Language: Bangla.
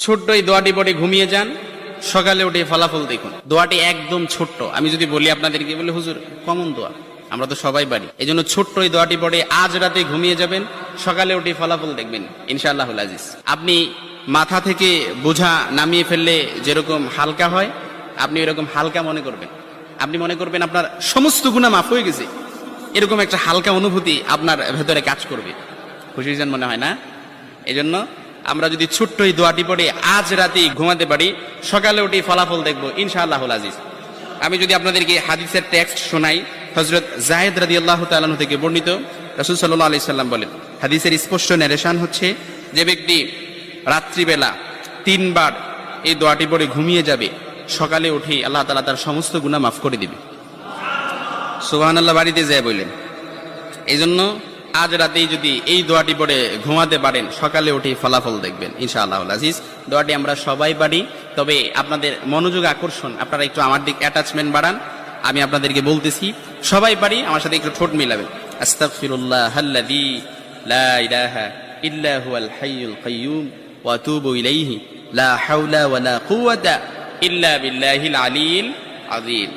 ছোট্ট এই দোয়াটি পড়ে ঘুমিয়ে যান, সকালে উঠে ফলাফল দেখুন। দোয়াটি একদম ছোট্ট, আমি যদি বলি আপনাদেরকে, বলে হুজুর কমন দোয়া, আমরা তো সবাই পারি। এই জন্য ছোট্ট এই দোয়াটি পড়ে আজ রাতে ঘুমিয়ে যাবেন, সকালে উঠে ফলাফল দেখবেন ইনশাআল্লাহুল আজিজ। আপনি মাথা থেকে বোঝা নামিয়ে ফেললে যেরকম হালকা হয়, আপনি এরকম হালকা মনে করবেন। আপনি মনে করবেন আপনার সমস্ত গুনাহ মাফ হয়ে গেছে, এরকম একটা হালকা অনুভূতি আপনার ভেতরে কাজ করবে। খুশি হয়েছেন মনে হয় না? এই জন্য আমরা যদি ছোট্ট এই দোয়াটি পড়ে আজ রাতে ঘুমাতে পারি, সকালে উঠে ফলাফল দেখবো ইনশাআল্লাহুল আজিজ। আমি যদি আপনাদেরকে হাদিসের টেক্সট শোনাই, হযরত যায়েদ রাদিয়াল্লাহু তাআলা আনহু থেকে বর্ণিত, রাসূল সাল্লাল্লাহু আলাইহি সাল্লাম বলেন, হাদিসের স্পষ্ট ন্যারেশন হচ্ছে, যে ব্যক্তি রাত্রিবেলা 3 বার এই দোয়াটি পড়ে ঘুমিয়ে যাবে, সকালে উঠে আল্লাহ তাআলা তার সমস্ত গুনাহ মাফ করে দিবে। সুবহানাল্লাহ বাড়িতে যায় বললেন। এই জন্য আজ রাতেই যদি এই দোয়াটি পড়ে ঘুমাতে পারেন, সকালে উঠে ফলাফল দেখবেন ইনশাআল্লাহুল আজিজ। দোয়াটি আমরা সবাই পারি, তবে আপনাদের মনোযোগ আকর্ষণ, আপনারা একটু আমার দিক অ্যাটাচমেন্ট বাড়ান। আমি আপনাদেরকে বলতেছি, সবাই পারি, আমার সাথে একটু ঠোঁট মিলাবেন। আস্তাগফিরুল্লাহাল্লাযী লা ইলাহা ইল্লা হুয়াল হাইয়ুল কাইয়্যুম ওয়া আতুবু ইলাইহি লা হাওলা ওয়ালা কুওয়াতা ইল্লা বিল্লাহিল আলিয়্যিল আযীম।